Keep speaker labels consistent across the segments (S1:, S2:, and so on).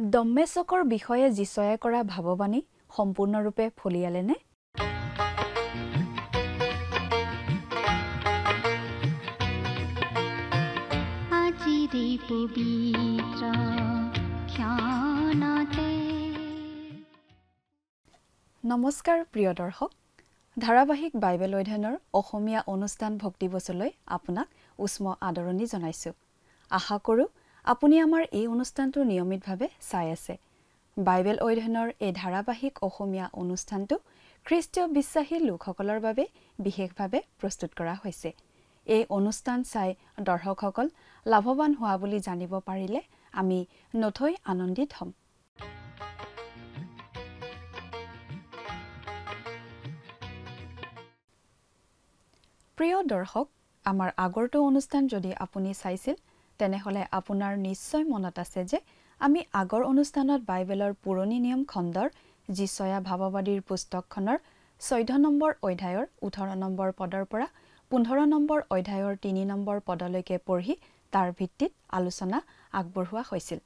S1: দম্মেশকৰ বিষয়ে যিছয়ে কৰা ভাৱবাণী সম্পূৰ্ণৰূপে ফলিয়ালেনে? নমস্কাৰ প্ৰিয় দৰ্শক, ধাৰাবাহিক বাইবেল অধ্যয়নৰ অসমীয়া অনুষ্ঠান ভক্তিবচলৈ আপোনাক উষ্ম আদৰণি জনাইছো। আশা কৰোঁ আপুনি আমাৰ এই অনুষ্ঠানটো নিয়মিতভাৱে চাই আছে। বাইবেল অধ্যয়নৰ এই ধাৰাবাহিক অসমীয়া অনুষ্ঠানটো খ্ৰীষ্টীয় বিশ্বাসী লোকসকলৰ বাবে বিশেষভাৱে প্ৰস্তুত কৰা হৈছে। এই অনুষ্ঠান চাই দৰ্শকসকল লাভৱান হোৱা বুলি জানিব পাৰিলে আমি নথৈ আনন্দিত হ'ম। প্ৰিয় দৰ্শক, আমাৰ আগৰটো অনুষ্ঠান যদি আপুনি চাইছিল তেনেহলে আপোনাৰ নিশ্চয় মনত আছে যে আমি আগৰ অনুষ্ঠানত বাইবেলৰ পুৰণি নিয়ম খণ্ডৰ যিছয়া ভাৱবাদীৰ পুস্তকখনৰ 14 নম্বৰ অধ্যায়ৰ 18 নম্বৰ পদৰ পৰা 15 নম্বৰ অধ্যায়ৰ 3 নম্বৰ পদলৈকে পঢ়ি তাৰ ভিত্তিত আলোচনা আগবঢ়োৱা হৈছিল।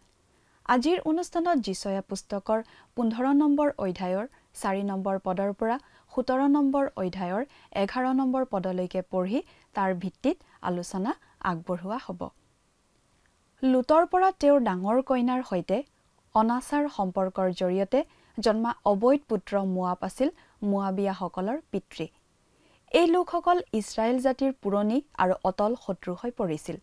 S1: আজিৰ অনুষ্ঠানত যিছয়া পুস্তকৰ 15 নম্বৰ অধ্যায়ৰ 4 নম্বৰ পদৰ পৰা 17 নম্বৰ অধ্যায়ৰ 11 নম্বৰ পদলৈকে পঢ়ি তাৰ ভিত্তিত আলোচনা আগবঢ়োৱা হ'ব। লুতৰ পৰা তেওঁৰ ডাঙৰ কইনাৰ সৈতে অনাচাৰ সম্পৰ্কৰ জৰিয়তে জন্মা অবৈধ পুত্ৰ মোৱাব আছিল মোৱাবিয়াসকলৰ পিতৃ। এই লোকসকল ইছৰাইল জাতিৰ পুৰণি আৰু অটল শত্ৰু হৈ পৰিছিল।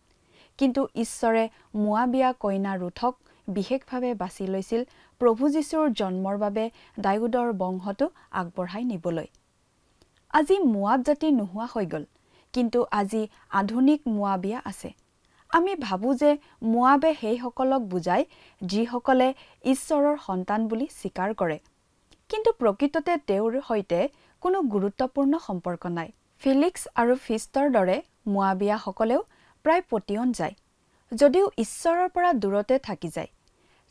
S1: কিন্তু ঈশ্বৰে মোৱাবিয়া কইনা ৰুথক বিশেষভাৱে বাছি লৈছিল প্ৰভু যীশুৰ জন্মৰ বাবে দাউদৰ বংশটো আগবঢ়াই নিবলৈ। আজি মোৱাব জাতি নোহোৱা হৈ গ'ল, কিন্তু আজি আধুনিক মোৱাবিয়া আছে। আমি ভাবোঁ যে মোৱাবে সেইসকলক বুজায় যিসকলে ঈশ্বৰৰ সন্তান বুলি স্বীকাৰ কৰে, কিন্তু প্ৰকৃততে তেওঁৰ সৈতে কোনো গুৰুত্বপূৰ্ণ সম্পৰ্ক নাই। ফিলিক্স আৰু ফিষ্টৰ দৰে মোৱাবিয়াসকলেও প্ৰায় পতিয়ন যায়, যদিও ঈশ্বৰৰ পৰা দূৰতে থাকি যায়।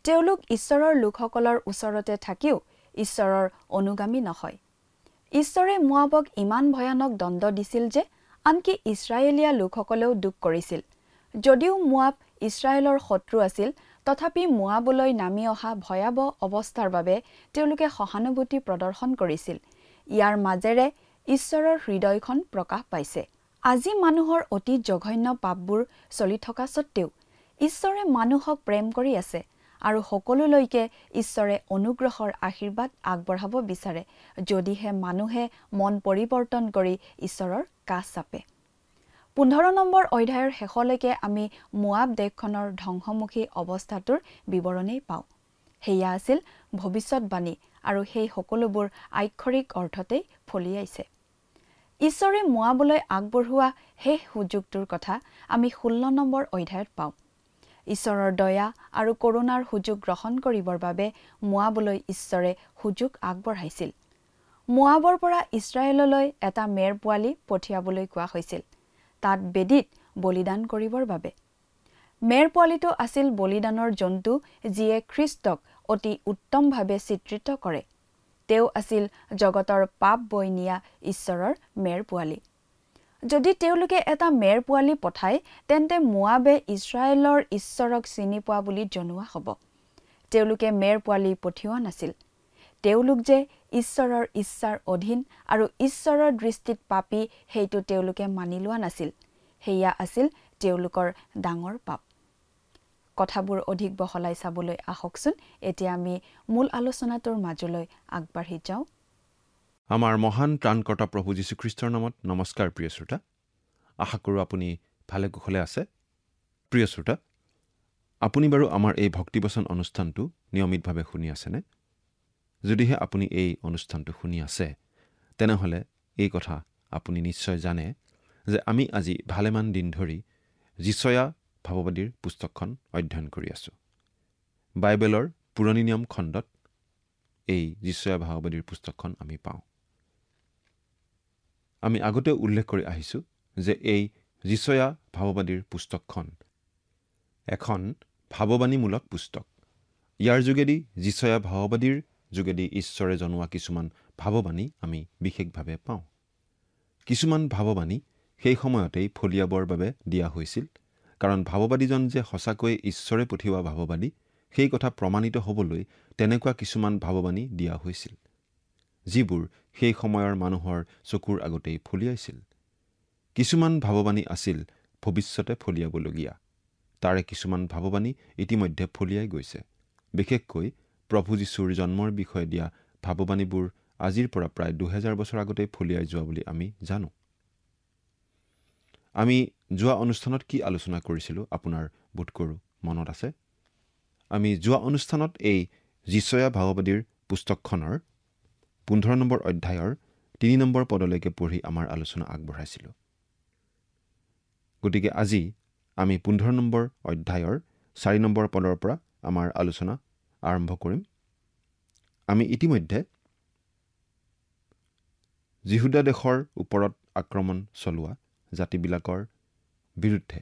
S1: তেওঁলোক ঈশ্বৰৰ লোকসকলৰ ওচৰতে থাকিও ঈশ্বৰৰ অনুগামী নহয়। ঈশ্বৰে মোৱাবক ইমান ভয়ানক দণ্ড দিছিল যে আনকি ইছৰাইলীয়া লোকসকলেও দুখ কৰিছিল। যদিও মোৱাব ইছৰাইলৰ শত্ৰু আছিল, তথাপি মোৱাবলৈ নামি অহা ভয়াৱহ অৱস্থাৰ বাবে তেওঁলোকে সহানুভূতি প্ৰদৰ্শন কৰিছিল। ইয়াৰ মাজেৰে ঈশ্বৰৰ হৃদয়খন প্ৰকাশ পাইছে। আজি মানুহৰ অতি জঘন্য পাপবোৰ চলি থকা স্বত্তেও ঈশ্বৰে মানুহক প্ৰেম কৰি আছে আৰু সকলোলৈকে ঈশ্বৰে অনুগ্ৰহৰ আশীৰ্বাদ আগবঢ়াব বিচাৰে, যদিহে মানুহে মন পৰিৱৰ্তন কৰি ঈশ্বৰৰ কাষ চাপে। 15 নম্বৰ অধ্যায়ৰ শেষলৈকে আমি মোৱাব দেশখনৰ ধ্বংসমুখী অৱস্থাটোৰ বিৱৰণেই পাওঁ। সেয়া আছিল ভৱিষ্যতবাণী আৰু সেই সকলোবোৰ আক্ষৰিক অৰ্থতেই ফলিয়াইছে। ঈশ্বৰে মোৱাবলৈ আগবঢ়োৱা শেষ সুযোগটোৰ কথা আমি 16 নম্বৰ অধ্যায়ত পাওঁ। ঈশ্বৰৰ দয়া আৰু কৰুণাৰ সুযোগ গ্ৰহণ কৰিবৰ বাবে মোৱাবলৈ ঈশ্বৰে সুযোগ আগবঢ়াইছিল। মোৱাবৰ পৰা ইছৰাইললৈ এটা মেৰ পোৱালি পঠিয়াবলৈ কোৱা হৈছিল, তাত বেদীত বলিদান কৰিবৰ বাবে। মেৰ পোৱালিটো আছিল বলিদানৰ জন্তু যিয়ে খ্ৰীষ্টক অতি উত্তমভাৱে চিত্ৰিত কৰে। তেওঁ আছিল জগতৰ পাপ বৈ নিয়া ঈশ্বৰৰ মেৰ পোৱালি। যদি তেওঁলোকে এটা মেৰ পোৱালি পঠায়, তেন্তে মোৱাবে ইছৰাইলৰ ঈশ্বৰক চিনি পোৱা বুলি জনোৱা হ'ব। তেওঁলোকে মেৰ পোৱালি পঠিওৱা নাছিল। তেওঁলোক যে ঈশ্বৰৰ ইচ্ছাৰ অধীন আৰু ঈশ্বৰৰ দৃষ্টিত পাপী সেইটো তেওঁলোকে মানি লোৱা নাছিল। সেয়া আছিল তেওঁলোকৰ ডাঙৰ পাপ। কথাবোৰ অধিক বহলাই চাবলৈ আহকচোন এতিয়া আমি মূল আলোচনাটোৰ মাজলৈ আগবাঢ়ি যাওঁ।
S2: আমাৰ মহান ত্ৰাণকৰ্তা প্ৰভু যীশুখ্ৰীষ্টৰ নামত নমস্কাৰ প্ৰিয় শ্ৰোতা। আশা কৰোঁ আপুনি ভালে কুশলে আছে। প্ৰিয় শ্ৰোতা, আপুনি বাৰু আমাৰ এই ভক্তিবচন অনুষ্ঠানটো নিয়মিতভাৱে শুনি আছেনে? যদিহে আপুনি এই অনুষ্ঠানটো শুনি আছে, তেনেহ'লে এই কথা আপুনি নিশ্চয় জানে যে আমি আজি ভালেমান দিন ধৰি যিছয়া ভাৱবাদীৰ পুস্তকখন অধ্যয়ন কৰি আছোঁ। বাইবেলৰ পুৰণি নিয়ম খণ্ডত এই যিছয়া ভাৱবাদীৰ পুস্তকখন আমি পাওঁ। আমি আগতে উল্লেখ কৰি আহিছোঁ যে এই যিছয়া ভাৱবাদীৰ পুস্তকখন এখন ভাৱবাণীমূলক পুস্তক। ইয়াৰ যোগেদি যিছয়া ভাৱবাদীৰ যোগেদি ঈশ্বৰে জনোৱা কিছুমান ভাৱবাণী আমি বিশেষভাৱে পাওঁ। কিছুমান ভাৱবাণী সেই সময়তেই ফলিয়াবৰ বাবে দিয়া হৈছিল, কাৰণ ভাৱবাদীজন যে সঁচাকৈয়ে ঈশ্বৰে পঠিওৱা ভাৱবাদী সেই কথা প্ৰমাণিত হ'বলৈ তেনেকুৱা কিছুমান ভাৱবাণী দিয়া হৈছিল, যিবোৰ সেই সময়ৰ মানুহৰ চকুৰ আগতেই ফলিয়াইছিল। কিছুমান ভাৱবাণী আছিল ভৱিষ্যতে ফলিয়াবলগীয়া। তাৰে কিছুমান ভাৱবাণী ইতিমধ্যে ফলিয়াই গৈছে। বিশেষকৈ প্ৰভু যীশুৰ জন্মৰ বিষয়ে দিয়া ভাৱবাণীবোৰ আজিৰ পৰা প্ৰায় 2000 বছৰ আগতেই ফলিয়াই যোৱা বুলি আমি জানো। আমি যোৱা অনুষ্ঠানত কি আলোচনা কৰিছিলোঁ আপোনাৰ বোধ কৰোঁ মনত আছে। আমি যোৱা অনুষ্ঠানত এই যিচয়া ভাৱবাদীৰ পুস্তকখনৰ 15 নম্বৰ অধ্যায়ৰ 3 নম্বৰ পদলৈকে পঢ়ি আমাৰ আলোচনা আগবঢ়াইছিলোঁ। গতিকে আজি আমি 15 নম্বৰ অধ্যায়ৰ 4 নম্বৰ পদৰ পৰা আমাৰ আলোচনা আৰম্ভ কৰিম। আমি ইতিমধ্যে যিহুদা দেশৰ ওপৰত আক্ৰমণ চলোৱা জাতিবিলাকৰ বিৰুদ্ধে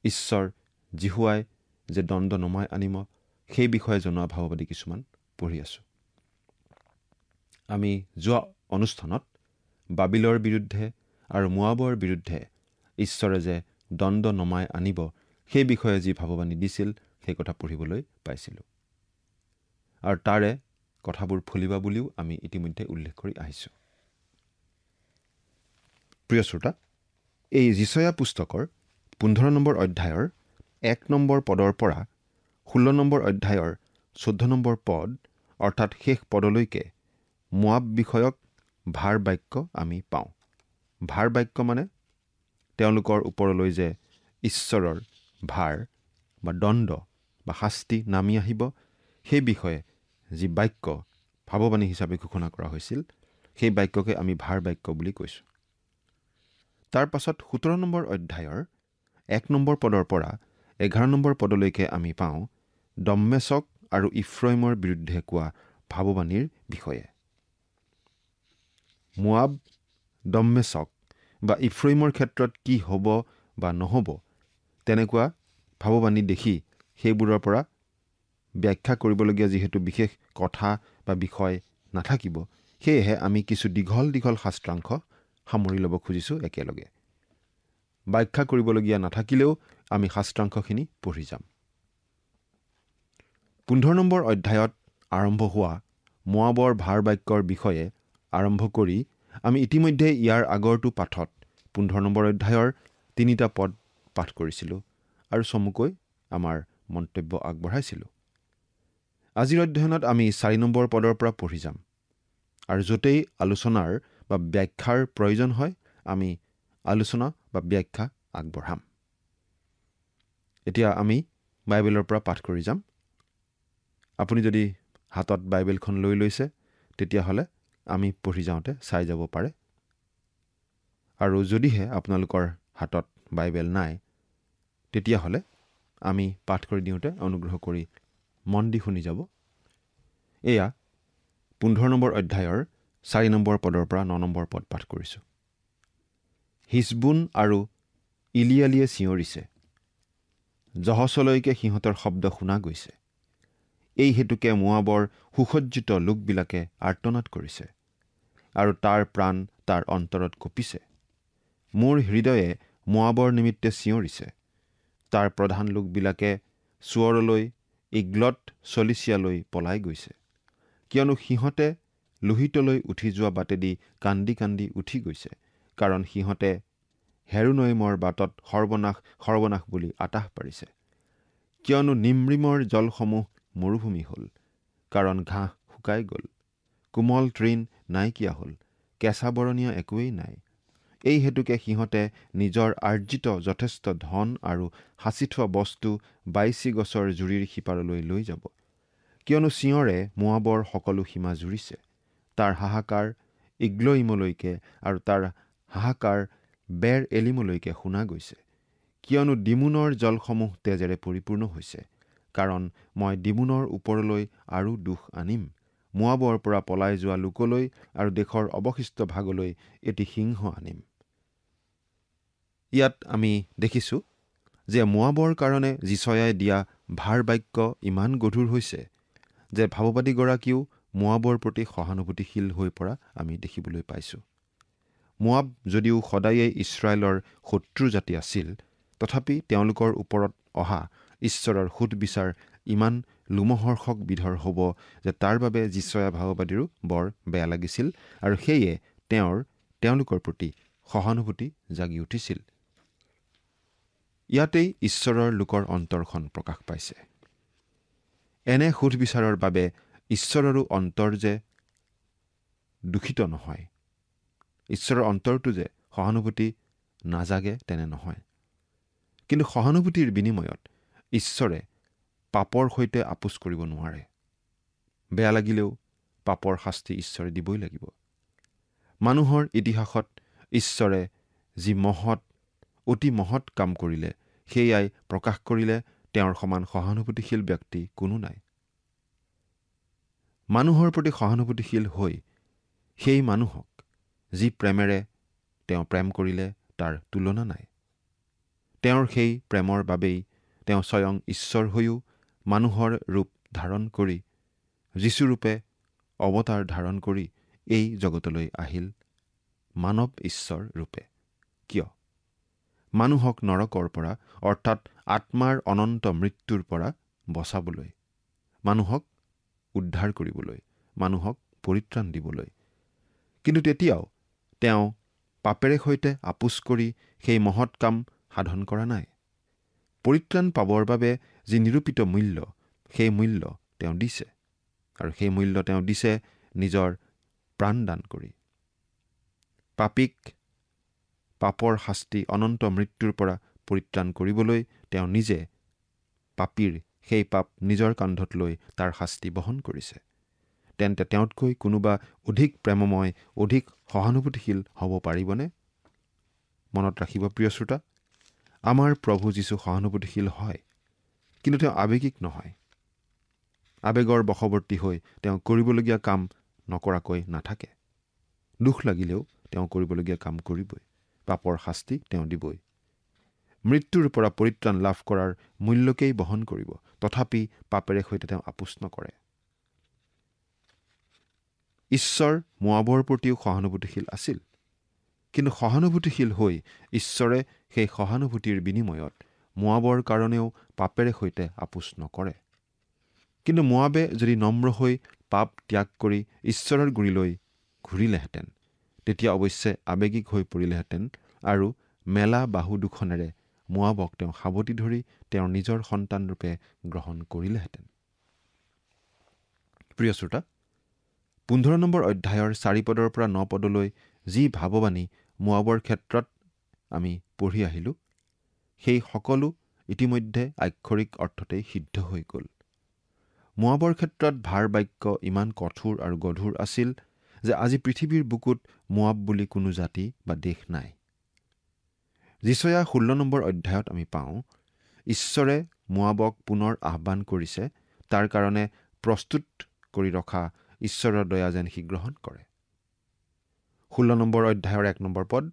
S2: ঈশ্বৰ জিহুৱাই যে দণ্ড নমাই আনিব সেই বিষয়ে জনোৱা ভাৱবাদী কিছুমান পঢ়ি আছোঁ। আমি যোৱা অনুষ্ঠানত বাবিলৰ বিৰুদ্ধে আৰু মোৱাবৰ বিৰুদ্ধে ঈশ্বৰে যে দণ্ড নমাই আনিব সেই বিষয়ে যি ভাৱবাণী দিছিল সেই কথা পঢ়িবলৈ পাইছিলোঁ। আৰু তাৰে কথাবোৰ ফলিবা বুলিও আমি ইতিমধ্যে উল্লেখ কৰি আহিছোঁ। প্ৰিয় শ্ৰোতা, এই যিচয়া পুস্তকৰ 15 নম্বৰ অধ্যায়ৰ 1 নম্বৰ পদৰ পৰা 16 নম্বৰ অধ্যায়ৰ 14 নম্বৰ পদ অৰ্থাৎ শেষ পদলৈকে মোৱাব বিষয়ক ভাৰ বাক্য আমি পাওঁ। ভাৰ বাক্য মানে তেওঁলোকৰ ওপৰলৈ যে ঈশ্বৰৰ ভাৰ বা দণ্ড বা শাস্তি নামি আহিব সেই বিষয়ে যি বাক্য ভাৱবাণী হিচাপে ঘোষণা কৰা হৈছিল সেই বাক্যকে আমি ভাৰ বাক্য বুলি কৈছোঁ। তাৰ পাছত 17 নম্বৰ অধ্যায়ৰ 1 নম্বৰ পদৰ পৰা 11 নম্বৰ পদলৈকে আমি পাওঁ দম্মেশক আৰু ইফ্ৰাইমৰ বিৰুদ্ধে কোৱা ভাৱবাণীৰ বিষয়ে। মোৱাব, দম্মেশক বা ইফ্ৰাইমৰ ক্ষেত্ৰত কি হ'ব বা নহ'ব তেনেকুৱা ভাৱবাণী দেখি সেইবোৰৰ পৰা ব্যাখ্যা কৰিবলগীয়া যিহেতু বিশেষ কথা বা বিষয় নাথাকিব, সেয়েহে আমি কিছু দীঘল দীঘল শাস্ত্ৰাংশ সামৰি ল'ব খুজিছোঁ একেলগে। ব্যাখ্যা কৰিবলগীয়া নাথাকিলেও আমি শাস্ত্ৰাংশখিনি পঢ়ি যাম। 15 নম্বৰ অধ্যায়ত আৰম্ভ হোৱা মোৱাবৰ ভাৰ বাক্যৰ বিষয়ে আৰম্ভ কৰি আমি ইতিমধ্যে ইয়াৰ আগৰটো পাঠত 15 নম্বৰ অধ্যায়ৰ 3টা পদ পাঠ কৰিছিলোঁ আৰু চমুকৈ আমাৰ মন্তব্য আগবঢ়াইছিলোঁ। আজিৰ অধ্যয়নত আমি 4 নম্বৰ পদৰ পৰা পঢ়ি যাম আৰু য'তেই আলোচনাৰ বা ব্যাখ্যাৰ প্ৰয়োজন হয় আমি আলোচনা বা ব্যাখ্যা আগবঢ়াম। এতিয়া আমি বাইবেলৰ পৰা পাঠ কৰি যাম। আপুনি যদি হাতত বাইবেলখন লৈ লৈছে তেতিয়াহ'লে আমি পঢ়ি যাওঁতে চাই যাব পাৰে। আৰু যদিহে আপোনালোকৰ হাতত বাইবেল নাই তেতিয়াহ'লে আমি পাঠ কৰি দিওঁতে অনুগ্ৰহ কৰি মন দি শুনি যাব। এয়া 15 নম্বৰ অধ্যায়ৰ 4 নম্বৰ পদৰ পৰা 9 নম্বৰ পদ পাঠ কৰিছোঁ। হিজবোন আৰু ইলিয়ালিয়ে চিঞৰিছে, জহচলৈকে সিহঁতৰ শব্দ শুনা গৈছে। এই হেতুকে মোৱাবৰ সুসজ্জিত লোকবিলাকে আৰ্তনাদ কৰিছে আৰু তাৰ প্ৰাণ তাৰ অন্তৰত কঁপিছে। মোৰ হৃদয়ে মোৱাবৰ নিমিত্তে চিঞৰিছে। তাৰ প্ৰধান লোকবিলাকে চুৱৰলৈ ইগলত চলিচিয়ালৈ পলাই গৈছে, কিয়নো সিহঁতে লোহিতলৈ উঠি যোৱা বাটেদি কান্দি কান্দি উঠি গৈছে, কাৰণ সিহঁতে হেৰোনয়মৰ বাটত সৰ্বনাশ বুলি আতাহ পাৰিছে। কিয়নো নিম্ৰিমৰ জলসমূহ মৰুভূমি হ'ল, কাৰণ ঘাঁহ শুকাই গ'ল, কোমল তৃণ নাইকিয়া হ'ল, কেঁচা বৰণীয়া একোৱেই নাই। এই হেতুকে সিহঁতে নিজৰ আৰ্জিত যথেষ্ট ধন আৰু সাঁচি থোৱা বস্তু বাইচি গছৰ জুৰিৰ সিপাৰলৈ লৈ যাব। কিয়নো চিঞৰে মোৱাবৰ সকলো সীমা জুৰিছে, তাৰ হাহাকাৰ ইগ্লইমলৈকে আৰু তাৰ হাহাকাৰ বেৰ এলিমলৈকে শুনা গৈছে। কিয়নো ডিমোনৰ জলসমূহ তেজেৰে পৰিপূৰ্ণ হৈছে, কাৰণ মই ডিমোনৰ ওপৰলৈ আৰু দুখ আনিম, মোৱাবৰ পৰা পলাই যোৱা লোকলৈ আৰু দেশৰ অৱশিষ্ট ভাগলৈ এটি সিংহ আনিম। ইয়াত আমি দেখিছোঁ যে মোৱাবৰ কাৰণে যিচয়াই দিয়া ভাৰ বাক্য ইমান গধুৰ হৈছে যে ভাৱবাদীগৰাকীও মোৱাবৰ প্ৰতি সহানুভূতিশীল হৈ পৰা আমি দেখিবলৈ পাইছোঁ। মোৱাব যদিও সদায়েই ইছৰাইলৰ শত্ৰু জাতি আছিল, তথাপি তেওঁলোকৰ ওপৰত অহা ঈশ্বৰৰ সুদবিচাৰ ইমান লোমহৰ্ষক বিধৰ হ'ব যে তাৰ বাবে যিচয়া ভাওবাদীৰো বৰ বেয়া লাগিছিল আৰু সেয়ে তেওঁলোকৰ প্ৰতি সহানুভূতি জাগি উঠিছিল। ইয়াতেই ঈশ্বৰৰ লোকৰ অন্তৰখন প্ৰকাশ পাইছে। এনে সুধবিচাৰৰ বাবে ঈশ্বৰৰো অন্তৰ যে দূষিত নহয়, ঈশ্বৰৰ অন্তৰটো যে সহানুভূতি নাজাগে তেনে নহয়। কিন্তু সহানুভূতিৰ বিনিময়ত ঈশ্বৰে পাপৰ সৈতে আপোচ কৰিব নোৱাৰে। বেয়া লাগিলেও পাপৰ শাস্তি ঈশ্বৰে দিবই লাগিব। মানুহৰ ইতিহাসত ঈশ্বৰে যি অতি মহৎ কাম কৰিলে সেয়াই প্ৰকাশ কৰিলে তেওঁৰ সমান সহানুভূতিশীল ব্যক্তি কোনো নাই। মানুহৰ প্ৰতি সহানুভূতিশীল হৈ সেই মানুহক যি প্ৰেমেৰে তেওঁ প্ৰেম কৰিলে তাৰ তুলনা নাই। তেওঁৰ সেই প্ৰেমৰ বাবেই তেওঁ স্বয়ং ঈশ্বৰ হৈও মানুহৰ ৰূপ ধাৰণ কৰি যীশুৰূপে অৱতাৰ ধাৰণ কৰি এই জগতলৈ আহিল মানৱ ঈশ্বৰ ৰূপে। কিয়? মানুহক নৰকৰ পৰা অৰ্থাৎ আত্মাৰ অনন্ত মৃত্যুৰ পৰা বচাবলৈ, মানুহক উদ্ধাৰ কৰিবলৈ, মানুহক পৰিত্ৰাণ দিবলৈ। কিন্তু তেতিয়াও তেওঁ পাপেৰে সৈতে আপোচ কৰি সেই মহৎ কাম সাধন কৰা নাই। পৰিত্ৰাণ পাবৰ বাবে যি নিৰূপিত মূল্য, সেই মূল্য তেওঁ দিছে আৰু সেই মূল্য তেওঁ দিছে নিজৰ প্ৰাণদান কৰি। পাপীক পাপৰ শাস্তি অনন্ত মৃত্যুৰ পৰা পৰিত্ৰাণ কৰিবলৈ তেওঁ নিজে পাপীৰ সেই পাপ নিজৰ কান্ধত লৈ তাৰ শাস্তি বহন কৰিছে। তেন্তে তেওঁতকৈ কোনোবা অধিক প্ৰেমময়, অধিক সহানুভূতিশীল হ'ব পাৰিবনে? মনত ৰাখিব প্ৰিয় শ্ৰোতা, আমাৰ প্ৰভু যীশু সহানুভূতিশীল হয়, কিন্তু তেওঁ আৱেগিক নহয়। আৱেগৰ বশৱৰ্তী হৈ তেওঁ কৰিবলগীয়া কাম নকৰাকৈ নাথাকে। দুখ লাগিলেও তেওঁ কৰিবলগীয়া কাম কৰিবই, পাপৰ শাস্তি তেওঁ দিবই। মৃত্যুৰ পৰা পৰিত্ৰাণ লাভ কৰাৰ মূল্যকেই বহন কৰিব, তথাপি পাপেৰে সৈতে তেওঁ আপোচ নকৰে। ঈশ্বৰ মোৱাবৰ প্ৰতিও সহানুভূতিশীল আছিল, কিন্তু সহানুভূতিশীল হৈ ঈশ্বৰে সেই সহানুভূতিৰ বিনিময়ত মোৱাবৰ কাৰণেও পাপেৰে সৈতে আপোচ নকৰে। কিন্তু মোৱাবে যদি নম্ৰ হৈ পাপ ত্যাগ কৰি ঈশ্বৰৰ গুৰিলৈ ঘূৰিলেহেঁতেন, তেতিয়া অৱশ্যে আৱেগিক হৈ পৰিলেহেঁতেন আৰু মেলা বাহু দুখনেৰে মোৱাবক তেওঁ সাৱটি ধৰি তেওঁৰ নিজৰ সন্তানৰূপে গ্ৰহণ কৰিলেহেঁতেন। প্ৰিয় শ্ৰোতা, 15 নম্বৰ অধ্যায়ৰ 4 পদৰ পৰা 9 পদলৈ যি ভাৱবাণী মোৱাবৰ ক্ষেত্ৰত আমি পঢ়ি আহিলোঁ, সেই সকলো ইতিমধ্যে আক্ষৰিক অৰ্থতেই সিদ্ধ হৈ গ'ল। মোৱাবৰ ক্ষেত্ৰত ভাৰ বাক্য ইমান কঠোৰ আৰু গধুৰ আছিল যে আজি পৃথিৱীৰ বুকুত মোৱাব বুলি কোনো জাতি বা দেশ নাই। যিচয়া 16 নম্বৰ অধ্যায়ত আমি পাওঁ, ঈশ্বৰে মোৱাবক পুনৰ আহ্বান কৰিছে, তাৰ কাৰণে প্ৰস্তুত কৰি ৰখা ঈশ্বৰৰ দয়া যেন সি গ্ৰহণ কৰে। 16 নম্বৰ অধ্যায়ৰ 1 নম্বৰ পদ,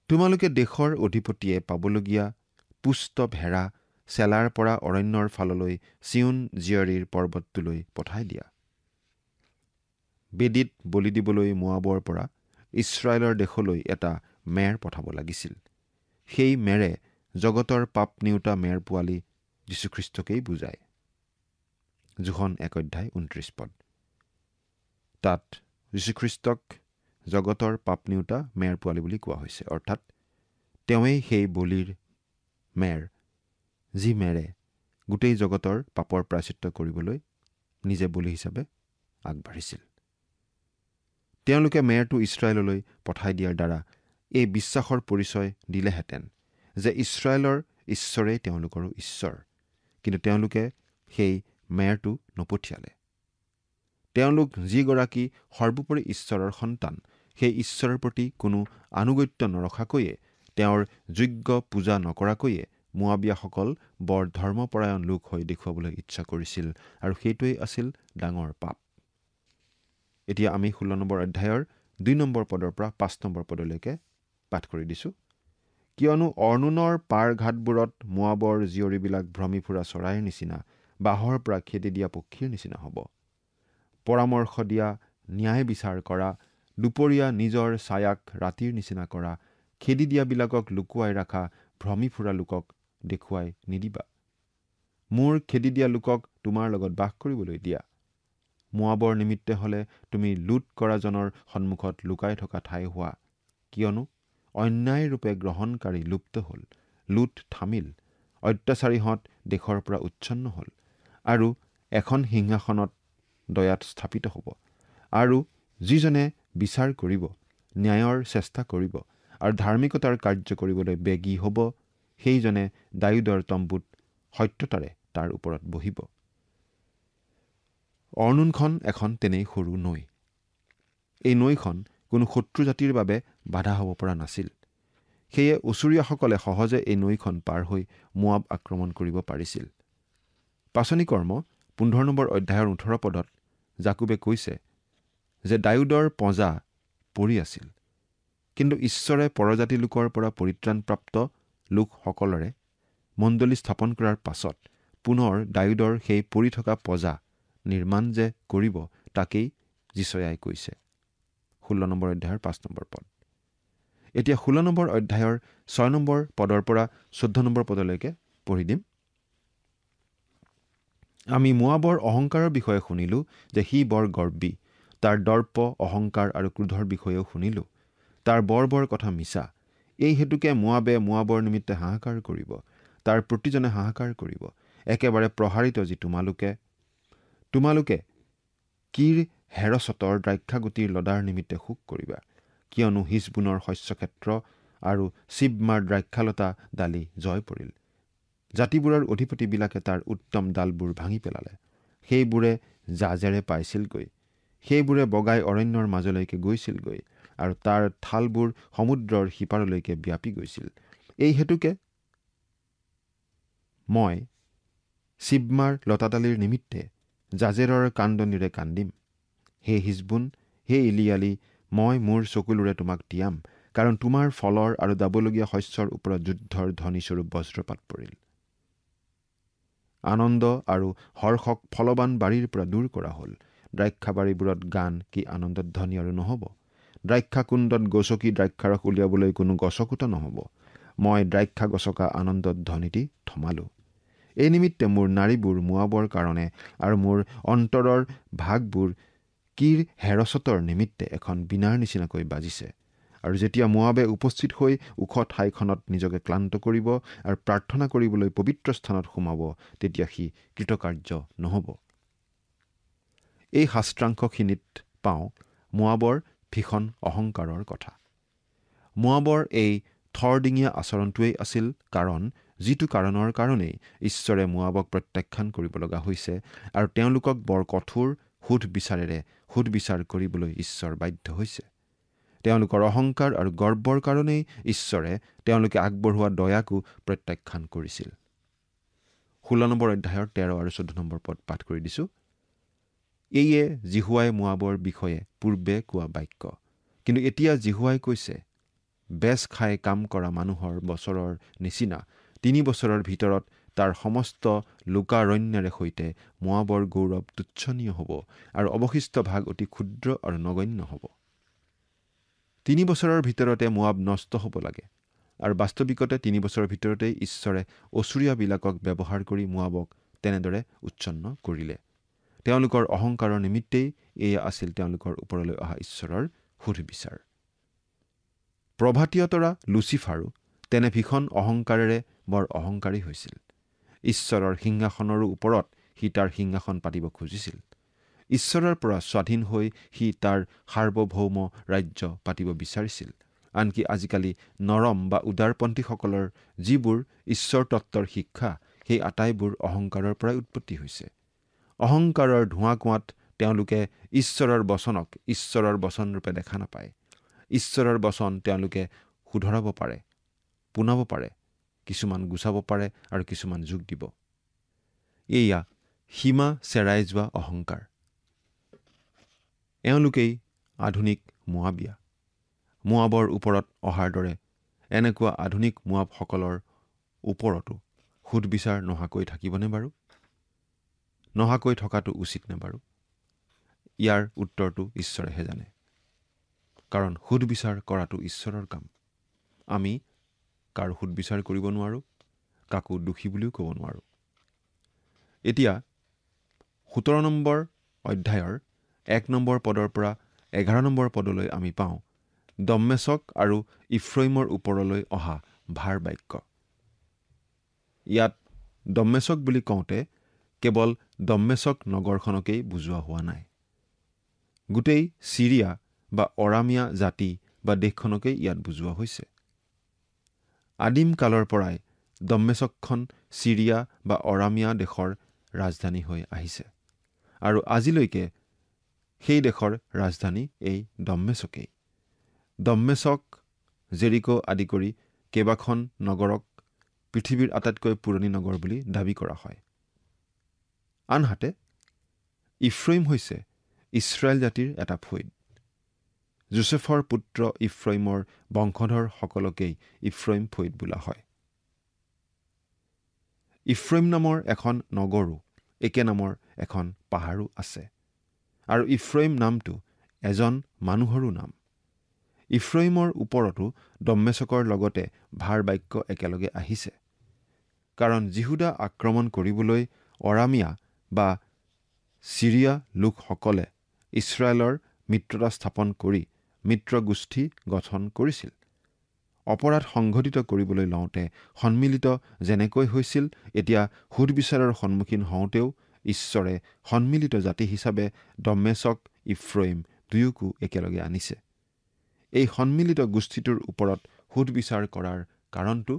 S2: তোমালোকে দেশৰ অধিপতিয়ে পাবলগীয়া পুষ্ট ভেড়া চেলাৰ পৰা অৰণ্যৰ ফাললৈ চিয়ন জীয়ৰীৰ পৰ্বতটোলৈ পঠাই দিয়া। বেদীত বলি দিবলৈ মোৱাবৰ পৰা ইছৰাইলৰ দেশলৈ এটা মেৰ পঠাব লাগিছিল। সেই মেৰে জগতৰ পাপ নিওতা মেৰ পোৱালী যীশুখ্ৰীষ্টকেই বুজায়। যোহন 1 অধ্যায় 29 পদ। তাত যীশুখ্ৰীষ্টক জগতৰ পাপ নিওতা মেৰ পোৱালী বুলি কোৱা হৈছে, অৰ্থাৎ তেওঁৱেই সেই বলিৰ মেৰ, যি মেৰে গোটেই জগতৰ পাপৰ প্ৰায়চিত্ত কৰিবলৈ নিজে বলি হিচাপে আগবাঢ়িছিল। তেওঁলোকে মেৰটো ইছৰাইললৈ পঠাই দিয়াৰ দ্বাৰা এই বিশ্বাসৰ পৰিচয় দিলেহেঁতেন যে ইছৰাইলৰ ঈশ্বৰেই তেওঁলোকৰো ঈশ্বৰ, কিন্তু তেওঁলোকে সেই মেৰটো নপঠিয়ালে। তেওঁলোক যিগৰাকী সৰ্বোপৰি ঈশ্বৰৰ সন্তান, সেই ঈশ্বৰৰ প্ৰতি কোনো আনুগত্য নৰখাকৈয়ে, তেওঁৰ যোগ্য পূজা নকৰাকৈয়ে মোৱাবিয়াসকল বৰ ধৰ্মপৰায়ণ লোক হৈ দেখুৱাবলৈ ইচ্ছা কৰিছিল, আৰু সেইটোৱেই আছিল ডাঙৰ পাপ। এতিয়া আমি 16 নম্বৰ অধ্যায়ৰ 2 নম্বৰ পদৰ পৰা 5 নম্বৰ পদলৈকে পাঠ কৰি দিছোঁ। কিয়নো অৰ্ণোনৰ পাৰ ঘাটবোৰত মোৱাবৰ জীয়ৰীবিলাক ভ্ৰমি ফুৰা চৰাইৰ নিচিনা, বাঁহৰ পৰা খেদি দিয়া পক্ষীৰ নিচিনা হ'ব। পৰামৰ্শ দিয়া, ন্যায় বিচাৰ কৰা, দুপৰীয়া নিজৰ ছায়াক ৰাতিৰ নিচিনা কৰা, খেদি দিয়াবিলাকক লুকুৱাই ৰাখা, ভ্ৰমি ফুৰা লোকক দেখুৱাই নিদিবা। মোৰ খেদি দিয়া লোকক তোমাৰ লগত বাস কৰিবলৈ দিয়া। মোৱাবৰ নিমিত্তে হ'লে তুমি লুট কৰাজনৰ সন্মুখত লুকাই থকা ঠাই হোৱা, কিয়নো অন্যায়ৰূপে গ্ৰহণকাৰী লুপ্ত হ'ল, লুট থামিল, অত্যাচাৰীহঁত দেশৰ পৰা উচ্ছন্ন হ'ল, আৰু এখন সিংহাসনত দয়াত স্থাপিত হ'ব। আৰু যিজনে বিচাৰ কৰিব, ন্যায়ৰ চেষ্টা কৰিব আৰু ধাৰ্মিকতাৰ কাৰ্য কৰিবলৈ বেগী হ'ব, সেইজনে দায়ুদৰ তম্বুত সত্যতাৰে তাৰ ওপৰত বহিব। অৰ্ণোনখন এখন তেনেই সৰু নৈ। এই নৈখন কোনো শত্ৰু জাতিৰ বাবে বাধা হ'ব পৰা নাছিল। সেয়ে ওচৰীয়াসকলে সহজে এই নৈখন পাৰ হৈ মোৱাব আক্ৰমণ কৰিব পাৰিছিল। পাচনি কৰ্ম 15 নম্বৰ অধ্যায়ৰ 18 পদত জাকুবে কৈছে যে দায়ুদৰ পঁজা পৰি আছিল, কিন্তু ঈশ্বৰে পৰজাতি লোকৰ পৰা পৰিত্ৰাণপ্ৰাপ্ত লোকসকলৰে মণ্ডলী স্থাপন কৰাৰ পাছত পুনৰ দায়ুদৰ সেই পৰি থকা পঁজা নিৰ্মাণ যে কৰিব, তাকেই যিচয়াই কৈছে। 16 নম্বৰ অধ্যায়ৰ 5 নম্বৰ পদ। এতিয়া 16 নম্বৰ অধ্যায়ৰ 6 নম্বৰ পদৰ পৰা 14 নম্বৰ পদলৈকে পঢ়ি দিম। আমি মোৱাবৰ অহংকাৰৰ বিষয়ে শুনিলোঁ যে সি বৰ গৰ্বী, তাৰ দৰ্প, অহংকাৰ আৰু ক্ৰোধৰ বিষয়েও শুনিলোঁ। তাৰ বৰ বৰ কথা মিছা। এই হেতুকে মোৱাবে মোৱাবৰ নিমিত্তে হাহাকাৰ কৰিব, তাৰ প্ৰতিজনে হাহাকাৰ কৰিব, একেবাৰে প্ৰহাৰিত যি তোমালোকে কিৰ হেৰচতৰ দ্ৰাক্ষাগুটিৰ লদাৰ নিমিত্তে শোক কৰিবা, কিয়নো হিচবোনৰ শস্যক্ষেত্ৰ আৰু চিবমাৰ দ্ৰাক্ষালতা ডালি জয় পৰিল। জাতিবোৰৰ অধিপতিবিলাকে তাৰ উত্তম ডালবোৰ ভাঙি পেলালে। সেইবোৰে জাজেৰে পাইছিলগৈ, সেইবোৰে বগাই অৰণ্যৰ মাজলৈকে গৈছিলগৈ, আৰু তাৰ ঠালবোৰ সমুদ্ৰৰ সিপাৰলৈকে ব্যাপি গৈছিল। এই হেতুকে মই চিবমাৰ লতাডালিৰ নিমিত্তে জাজেৰৰ কান্দনিৰে কান্দিম। হে হিচবোন, হে ইলিয়ালি, মই মোৰ চকুলোৰে তোমাক তিয়াম, কাৰণ তোমাৰ ফলৰ আৰু দাবলগীয়া শস্যৰ ওপৰত যুদ্ধৰ ধ্বনিস্বৰূপ বজ্ৰপাত পৰিল। আনন্দ আৰু হৰ্ষক ফলবান বাৰীৰ পৰা দূৰ কৰা হ'ল। দ্ৰাক্ষাবাৰীবোৰত গান কি আনন্দত ধ্বনি আৰু নহ'ব? দ্ৰাক্ষাকুণ্ডত গছকি দ্ৰাক্ষাৰস উলিয়াবলৈ কোনো গছকোটা নহ'ব। মই দ্ৰাক্ষা গছকা আনন্দত ধ্বনি দি থমালো। এই নিমিত্তে মোৰ নাৰীবোৰ মোৱাবৰ কাৰণে আৰু মোৰ অন্তৰৰ ভাগবোৰ কিৰ হেৰচতৰ নিমিত্তে এখন বীণাৰ নিচিনাকৈ বাজিছে। আৰু যেতিয়া মোৱাবে উপস্থিত হৈ ওখ ঠাইখনত নিজকে ক্লান্ত কৰিব আৰু প্ৰাৰ্থনা কৰিবলৈ পবিত্ৰ স্থানত সোমাব, তেতিয়া সি কৃতকাৰ্য নহ'ব। এই শাস্ত্ৰাংশখিনিত পাওঁ মোৱাবৰ ভীষণ অহংকাৰৰ কথা। মোৱাবৰ এই থৰডিঙীয়া আচৰণটোৱেই আছিল কাৰণ, যিটো কাৰণৰ কাৰণেই ঈশ্বৰে মোৱাবক প্ৰত্যাখ্যান কৰিব লগা হৈছে, আৰু তেওঁলোকক বৰ কঠোৰ সুধবিচাৰ কৰিবলৈ ঈশ্বৰ বাধ্য হৈছে। তেওঁলোকৰ অহংকাৰ আৰু গৰ্বৰ কাৰণেই ঈশ্বৰে তেওঁলোকে আগবঢ়োৱা দয়াকো প্ৰত্যাখ্যান কৰিছিল। 16 নম্বৰ অধ্যায়ৰ 13 আৰু 14 নম্বৰ পদ পাঠ কৰি দিছোঁ। এইয়ে জিহুৱাই মোৱাবৰ বিষয়ে পূৰ্বে কোৱা বাক্য। কিন্তু এতিয়া জিহুৱাই কৈছে, বেচ খাই কাম কৰা মানুহৰ বছৰৰ নিচিনা 3 বছৰৰ ভিতৰত তাৰ সমস্ত লোকাৰণ্যৰে সৈতে মোৱাবৰ গৌৰৱ তুচ্ছনীয় হ'ব, আৰু অৱশিষ্ট ভাগ অতি ক্ষুদ্ৰ আৰু নগণ্য হ'ব। 3 বছৰৰ ভিতৰতে মোৱাব নষ্ট হ'ব লাগে, আৰু বাস্তৱিকতে 3 বছৰৰ ভিতৰতেই ঈশ্বৰে অচুৰীয়াবিলাকক ব্যৱহাৰ কৰি মোৱাবক তেনেদৰে উচ্ছন্ন কৰিলে। তেওঁলোকৰ অহংকাৰৰ নিমিত্তেই এয়া আছিল তেওঁলোকৰ ওপৰলৈ অহা ঈশ্বৰৰ সুধবিচাৰ। প্ৰভাতীয়তৰা লুচিফাৰো তেনে ভীষণ অহংকাৰেৰে বৰ অহংকাৰী হৈছিল। ঈশ্বৰৰ সিংহাসনৰো ওপৰত সি তাৰ সিংহাসন পাতিব খুজিছিল। ঈশ্বৰৰ পৰা স্বাধীন হৈ সি তাৰ সাৰ্বভৌম ৰাজ্য পাতিব বিচাৰিছিল। আনকি আজিকালি নৰম বা উদাৰপন্থীসকলৰ যিবোৰ ঈশ্বৰ তত্ত্বৰ শিক্ষা, সেই আটাইবোৰ অহংকাৰৰ পৰাই উৎপত্তি হৈছে। অহংকাৰৰ ধোঁৱা কোৱাত তেওঁলোকে ঈশ্বৰৰ বচনক ঈশ্বৰৰ বচনৰূপে দেখা নাপায়। ঈশ্বৰৰ বচন তেওঁলোকে শুধৰাব পাৰে, পুনাব পাৰে, কিছুমান গুচাব পাৰে আৰু কিছুমান যোগ দিব। এয়া সীমা চেৰাই যোৱা অহংকাৰ। এওঁলোকেই আধুনিক মোৱাবিয়া। মোৱাবৰ ওপৰত অহাৰ দৰে এনেকুৱা আধুনিক মোৱাবসকলৰ ওপৰতো সুধবিচাৰ নহাকৈ থাকিবনে বাৰু? নহাকৈ থকাটো উচিত নে বাৰু? ইয়াৰ উত্তৰটো ঈশ্বৰেহে জানে, কাৰণ সুধবিচাৰ কৰাটো ঈশ্বৰৰ কাম। আমি কাৰো সুধবিচাৰ কৰিব নোৱাৰোঁ, কাকো দোষী বুলিও ক'ব নোৱাৰোঁ। এতিয়া 17 নম্বৰ অধ্যায়ৰ 1 নম্বৰ পদৰ পৰা 11 নম্বৰ পদলৈ আমি পাওঁ দম্মেশক আৰু ইফ্ৰইমৰ ওপৰলৈ অহা ভাৰ বাক্য। ইয়াত দম্মেশক বুলি কওঁতে কেৱল দম্মেশক নগৰখনকেই বুজোৱা হোৱা নাই, গোটেই চিৰিয়া বা অৰামিয়া জাতি বা দেশখনকেই ইয়াত বুজোৱা হৈছে। আদিম কালৰ পৰাই দম্মেশকখন চিৰিয়া বা অৰামিয়া দেশৰ ৰাজধানী হৈ আহিছে আৰু আজিলৈকে সেই দেশৰ ৰাজধানী এই দম্মেশকেই। দম্মেশক, জেৰিকো আদি কৰি কেইবাখন নগৰক পৃথিৱীৰ আটাইতকৈ পুৰণি নগৰ বুলি দাবী কৰা হয়। আনহাতে ইফ্ৰইম হৈছে ইছৰাইল জাতিৰ এটা ফৈদ। যোছেফৰ পুত্ৰ ইফ্ৰইমৰ বংশধৰ সকলকেই ইফ্ৰইম ফৈদ বোলা হয়। ইফ্ৰইম নামৰ এখন নগৰো একে নামৰ এখন পাহাৰো আছে আৰু ইফ্ৰইম নামটো এজন মানুহৰো নাম। ইফ্ৰইমৰ ওপৰতো দম্মেশকৰ লগতে ভাৰ বাক্য একেলগে আহিছে, কাৰণ যিহুদা আক্ৰমণ কৰিবলৈ অৰামিয়া বা চিৰিয়া লোকসকলে ইছৰাইলৰ মিত্ৰতা স্থাপন কৰি মিত্ৰগোষ্ঠী গঠন কৰিছিল। অপৰাধ সংঘটিত কৰিবলৈ লওঁতে সন্মিলিত যেনেকৈ হৈছিল, এতিয়া সুধবিচাৰৰ সন্মুখীন হওঁতেও ঈশ্বৰে সন্মিলিত জাতি হিচাপে দম্মেশক, ইফ্ৰইম দুয়োকো একেলগে আনিছে। এই সন্মিলিত গোষ্ঠীটোৰ ওপৰত সুধবিচাৰ কৰাৰ কাৰণটো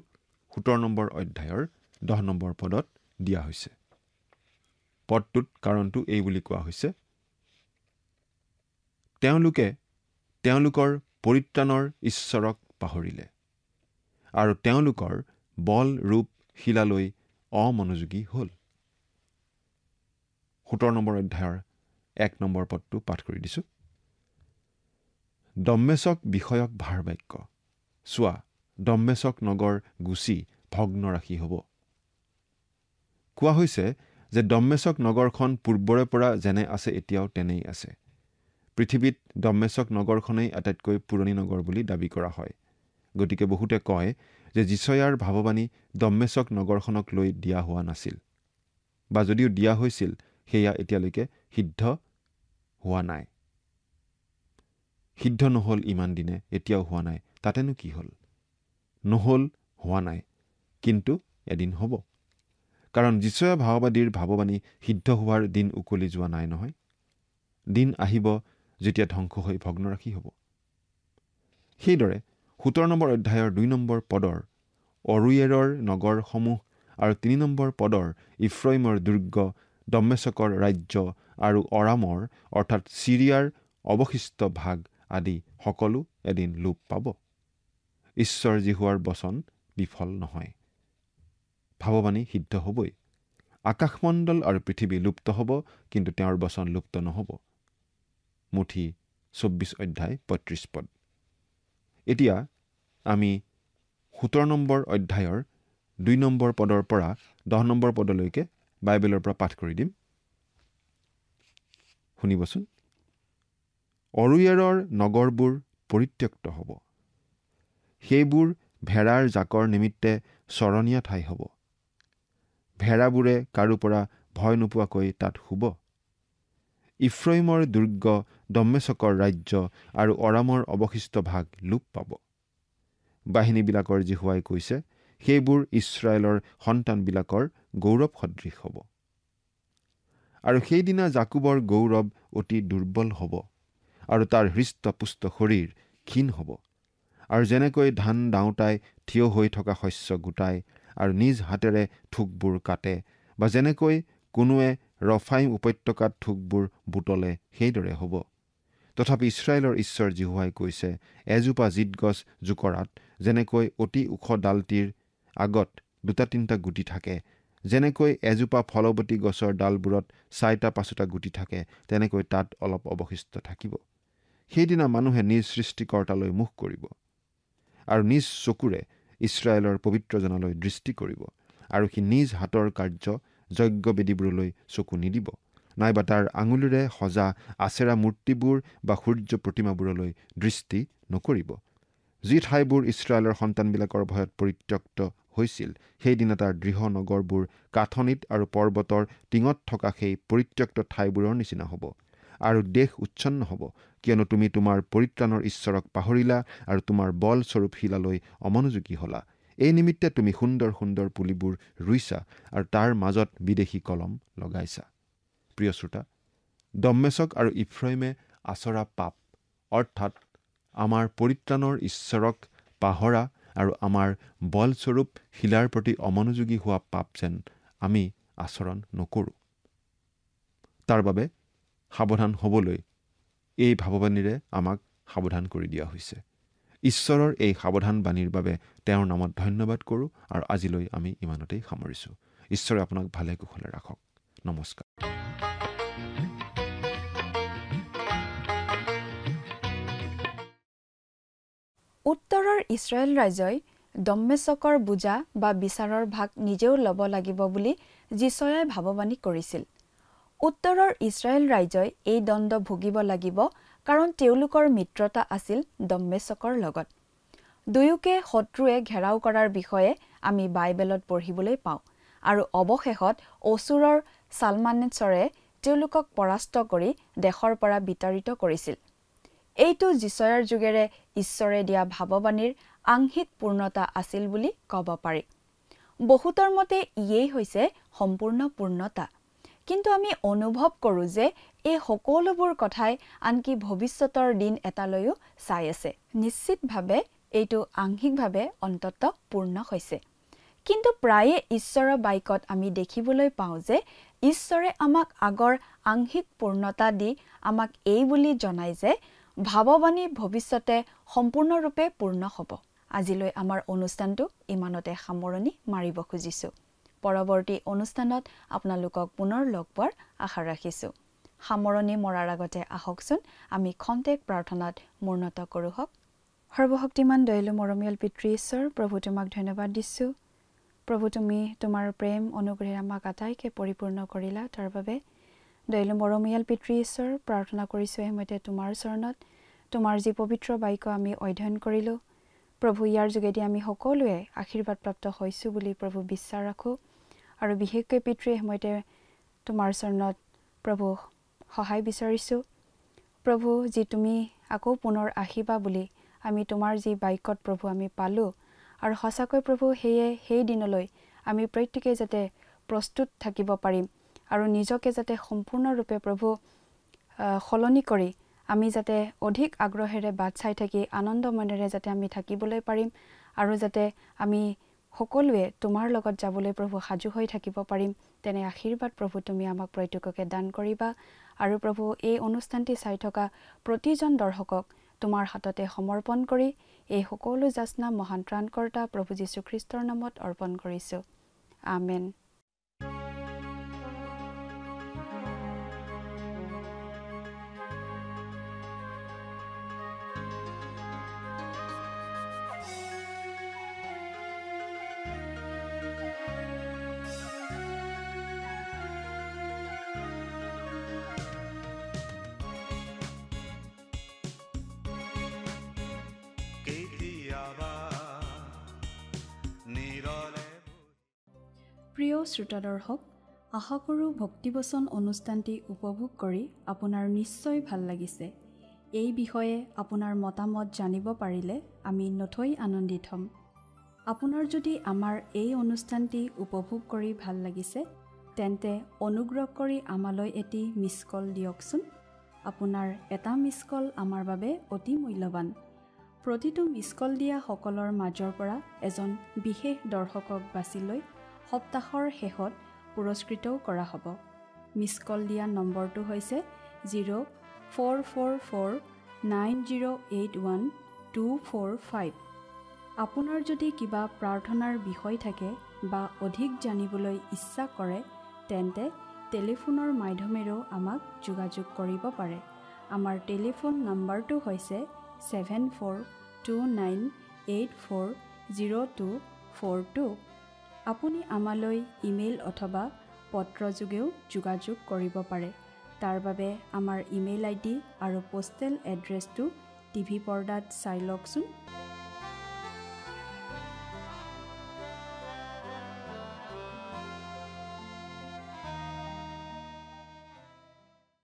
S2: 17 নম্বৰ অধ্যায়ৰ 10 নম্বৰ পদত দিয়া হৈছে। পদটোত কাৰণটো এই বুলি কোৱা হৈছে, তেওঁলোকে তেওঁলোকৰ পৰিত্ৰাণৰ ঈশ্বৰক পাহৰিলে আৰু তেওঁলোকৰ বল ৰূপ শিলালৈ অমনোযোগী হ'ল। 17 নম্বৰ অধ্যায়ৰ 1 নম্বৰ পদটো পাঠ কৰি দিছো। দম্মেশক বিষয়ক ভাৰ বাক্য। চোৱা, দম্মেশক নগৰ গুচি ভগ্নৰাশী হ'ব। কোৱা হৈছে যে দম্মেশক নগৰখন পূৰ্বৰে পৰা যেনে আছে এতিয়াও তেনেই আছে। পৃথিৱীত দম্মেশক নগৰখনেই আটাইতকৈ পুৰণি নগৰ বুলি দাবী কৰা হয়। গতিকে বহুতে কয় যে যিচয়াৰ ভাৱবাণী দম্মেশক নগৰখনক লৈ দিয়া হোৱা নাছিল, বা যদিও দিয়া হৈছিল সেয়া এতিয়ালৈকে সিদ্ধ হোৱা নাই। সিদ্ধ নহ'ল ইমান দিনে, এতিয়াও হোৱা নাই, তাতেনো কি হ'ল? নহ'ল, হোৱা নাই, কিন্তু এদিন হ'ব। কাৰণ যিচয়া ভাৱবাদীৰ ভাৱবাণী সিদ্ধ হোৱাৰ দিন উকলি যোৱা নাই নহয়। দিন আহিব যেতিয়া ধ্বংস হৈ ভগ্নৰাশী হ'ব। সেইদৰে 17 নম্বৰ অধ্যায়ৰ 2 নম্বৰ পদৰ অৰুয়েৰৰ নগৰসমূহ আৰু 3 নম্বৰ পদৰ ইফ্ৰইমৰ দুৰ্গ, দম্মেশকৰ ৰাজ্য আৰু অৰামৰ অৰ্থাৎ চিৰিয়াৰ অৱশিষ্ট ভাগ আদি সকলো এদিন লোপ পাব। ঈশ্বৰ জিহুৱাৰ বচন বিফল নহয়। ভাৱবাণী সিদ্ধ হ'বই। আকাশমণ্ডল আৰু পৃথিৱী লুপ্ত হ'ব, কিন্তু তেওঁৰ বচন লুপ্ত নহ'ব। মুঠি 24 অধ্যায় 35 পদ। এতিয়া আমি 17 নম্বৰ অধ্যায়ৰ 2 নম্বৰ পদৰ পৰা 10 নম্বৰ পদলৈকে বাইবেলৰ পৰা পাঠ কৰি দিম। শুনিবচোন। অৰুয়েৰৰ নগৰবোৰ পৰিত্যক্ত হ'ব। সেইবোৰ ভেড়াৰ জাকৰ নিমিত্তে চৰণীয়া ঠাই হ'ব। ভেড়াবোৰে কাৰো পৰা ভয় নোপোৱাকৈ তাত শুব। ইফ্ৰইমৰ দুৰ্গ, দম্মেশকৰ ৰাজ্য আৰু অৰামৰ অৱশিষ্ট ভাগ লোপ পাব। বাহিনীবিলাকৰ জিহুৱাই কৈছে, সেইবোৰ ইছৰাইলৰ সন্তানবিলাকৰ গৌৰৱ সদৃশ হ'ব। আৰু সেইদিনা জাকুবৰ গৌৰৱ অতি দুৰ্বল হ'ব আৰু তাৰ হৃষ্টপুষ্ট শৰীৰ ক্ষীণ হ'ব। আৰু যেনেকৈ ধান দাওঁতাই থিয় হৈ থকা শস্য গোটায় আৰু নিজ হাতেৰে থোকবোৰ কাটে, বা যেনেকৈ কোনোৱে ৰফাইম উপত্যকাত থোকবোৰ বুটলে, সেইদৰে হ'ব। তথাপি ইছৰাইলৰ ঈশ্বৰ জিহুৱাই কৈছে, এজোপা জিতগছ জোকৰাত যেনেকৈ অতি ওখ ডালটিৰ আগত 2-3টা গুটি থাকে, যেনেকৈ এজোপা ফলৱতী গছৰ ডালবোৰত 4টা-5টা গুটি থাকে, তেনেকৈ তাত অলপ অৱশিষ্ট থাকিব। সেইদিনা মানুহে নিজ সৃষ্টিকৰ্তালৈ মুখ কৰিব আৰু নিজ চকুৰে ইছৰাইলৰ পবিত্ৰজনলৈ দৃষ্টি কৰিব, আৰু সি নিজ হাতৰ কাৰ্য যজ্ঞবেদীবোৰলৈ চকু নিদিব, নাইবা তাৰ আঙুলিৰে সজা আছেৰা মূৰ্তিবোৰ বা সূৰ্য প্ৰতিমাবোৰলৈ দৃষ্টি নকৰিব। যি ঠাইবোৰ ইছৰাইলৰ সন্তানবিলাকৰ ভয়ত পৰিত্যক্ত হৈছিল সেইদিনা তাৰ দৃঢ় নগৰবোৰ কাঠনিত আৰু পৰ্বতৰ টিঙত থকা সেই পৰিত্যক্ত ঠাইবোৰৰ নিচিনা হ'ব আৰু দেশ উচ্ছন্ন হ'ব, কিয়নো তুমি তোমাৰ পৰিত্ৰাণৰ ঈশ্বৰক পাহৰিলা আৰু তোমাৰ বলস্বৰূপ শিলালৈ অমনোযোগী হলা। এই নিমিত্তে তুমি সুন্দৰ সুন্দৰ পুলিবোৰ ৰুইছা আৰু তাৰ মাজত বিদেশী কলম লগাইছা। প্ৰিয় শ্ৰোতা, দম্মেশক আৰু ইফ্ৰাইমে আচৰা পাপ, অৰ্থাৎ আমাৰ পৰিত্ৰাণৰ ঈশ্বৰক পাহৰা আৰু আমাৰ বলস্বৰূপ শিলাৰ প্ৰতি অমনোযোগী হোৱা পাপ যেন আমি আচৰণ নকৰোঁ। তাৰ বাবে সাৱধান হ'বলৈ এই ভাৱবাণীৰে আমাক সাৱধান কৰি দিয়া হৈছে। ঈশ্বৰৰ এই সাৱধান বাণীৰ বাবে তেওঁৰ নামত ধন্যবাদ কৰোঁ আৰু আজিলৈ আমি ইমানতেই সামৰিছোঁ। ঈশ্বৰে আপোনাক ভালে কুশলে ৰাখক। নমস্কাৰ।
S1: উত্তৰৰ ইছৰাইল ৰাজ্যই দম্মেশকৰ বোজা বা বিচাৰৰ ভাগ নিজেও ল'ব লাগিব বুলি যিচয়াই ভাৱবাণী কৰিছিল। উত্তৰৰ ইছৰাইল ৰাজ্যই এই দণ্ড ভুগিব লাগিব, কাৰণ তেওঁলোকৰ মিত্ৰতা আছিল দম্মেশকৰ লগত। দুয়োকে শত্ৰুৱে ঘেৰাও কৰাৰ বিষয়ে আমি বাইবেলত পঢ়িবলৈ পাওঁ আৰু অৱশেষত অছুৰৰ ছালমানেছৰে তেওঁলোকক পৰাস্ত কৰি দেশৰ পৰা বিতাড়িত কৰিছিল। এইটো যিচয়াৰ যুগেৰে ঈশ্বৰে দিয়া ভাৱবাণীৰ আংশিক পূৰ্ণতা আছিল বুলি ক'ব পাৰি। বহুতৰ মতে ইয়েই হৈছে সম্পূৰ্ণ পূৰ্ণতা। কিন্তু আমি অনুভৱ কৰোঁ যে এই সকলোবোৰ কথাই আনকি ভৱিষ্যতৰ দিন এটালৈও চাই আছে। নিশ্চিতভাৱে এইটো আংশিকভাৱে অন্তত পূৰ্ণ হৈছে। কিন্তু প্ৰায়ে ঈশ্বৰৰ বাক্যত আমি দেখিবলৈ পাওঁ যে ঈশ্বৰে আমাক আগৰ আংশিক পূৰ্ণতা দি আমাক এই বুলি জনায় যে ভাৱবাণী ভৱিষ্যতে সম্পূৰ্ণৰূপে পূৰ্ণ হ'ব। আজিলৈ আমাৰ অনুষ্ঠানটো ইমানতে সামৰণি মাৰিব খুজিছোঁ। পৰৱৰ্তী অনুষ্ঠানত আপোনালোকক পুনৰ লগ পোৱাৰ আশা ৰাখিছোঁ। সামৰণি মৰাৰ আগতে আহকচোন আমি খন্তেক প্ৰাৰ্থনাত মূৰ্ণত কৰোঁ হওক। সৰ্বশক্তিমান দয়ালু মৰমীয়াল পিতৃ ঈশ্বৰ, প্ৰভু তোমাক ধন্যবাদ দিছোঁ। প্ৰভু তুমি তোমাৰ প্ৰেম অনুগ্ৰহে আমাক আটাইকে পৰিপূৰ্ণ কৰিলা। তাৰ বাবে দয়ালু মৰমীয়াল পিতৃ ঈশ্বৰ, প্ৰাৰ্থনা কৰিছোঁ এসময়তে তোমাৰ চৰণত। তোমাৰ যি পবিত্ৰ বাক্য আমি অধ্যয়ন কৰিলোঁ প্ৰভু, ইয়াৰ যোগেদি আমি সকলোৱে আশীৰ্বাদপ্ৰাপ্ত হৈছোঁ বুলি প্ৰভু বিশ্বাস ৰাখোঁ। আৰু বিশেষকৈ পিতৃ এসময়তে তোমাৰ চৰণত প্ৰভু সহায় বিচাৰিছোঁ। প্ৰভু, যি তুমি আকৌ পুনৰ আহিবা বুলি আমি তোমাৰ যি বাক্যত প্ৰভু আমি পালোঁ, আৰু সঁচাকৈ প্ৰভু সেয়ে সেই দিনলৈ আমি প্ৰত্যেকে যাতে প্ৰস্তুত থাকিব পাৰিম আৰু নিজকে যাতে সম্পূৰ্ণৰূপে প্ৰভু সলনি কৰি আমি যাতে অধিক আগ্ৰহেৰে বাট চাই থাকি আনন্দ মনেৰে যাতে আমি থাকিবলৈ পাৰিম আৰু যাতে আমি সকলোৱে তোমাৰ লগত যাবলৈ প্ৰভু সাজু হৈ থাকিব পাৰিম, তেনে আশীৰ্বাদ প্ৰভু তুমি আমাক প্ৰত্যেককে দান কৰিবা। আৰু প্ৰভু এই অনুষ্ঠানটি চাই থকা প্ৰতিজন দৰ্শকক তোমাৰ হাততে সমৰ্পণ কৰি এই সকলো যাচনা মহান ত্ৰাণকৰ্তা প্ৰভু যীশুখ্ৰীষ্টৰ নামত অৰ্পণ কৰিছোঁ। আমেন। প্ৰিয় শ্ৰোতা দৰ্শক, আশা কৰোঁ ভক্তিবচন অনুষ্ঠানটি উপভোগ কৰি আপোনাৰ নিশ্চয় ভাল লাগিছে। এই বিষয়ে আপোনাৰ মতামত জানিব পাৰিলে আমি নথৈ আনন্দিত হ'ম। আপোনাৰ যদি আমাৰ এই অনুষ্ঠানটি উপভোগ কৰি ভাল লাগিছে, তেন্তে অনুগ্ৰহ কৰি আমালৈ এটি মিছ কল দিয়কচোন। আপোনাৰ এটা মিছ কল আমাৰ বাবে অতি মূল্যৱান। প্ৰতিটো মিছ কল দিয়া সকলৰ মাজৰ পৰা এজন বিশেষ দৰ্শকক বাছি লৈ সপ্তাহৰ শেষত পুৰস্কৃতও কৰা হ'ব। মিছ কল দিয়া নম্বৰটো হৈছে 0444908125। আপোনাৰ যদি কিবা প্ৰাৰ্থনাৰ বিষয় থাকে বা অধিক জানিবলৈ ইচ্ছা কৰে, তেন্তে টেলিফোনৰ মাধ্যমেৰেও আমাক যোগাযোগ কৰিব পাৰে। আমাৰ টেলিফোন নম্বৰটো হৈছে 7429840242। আপুনি আমালৈ ইমেইল অথবা পত্ৰ যোগেও যোগাযোগ কৰিব পাৰে। তাৰ বাবে আমাৰ ইমেইল ID আৰু পোষ্টেল এড্ৰেছটো টিভি পৰ্দাত চাই লওকচোন।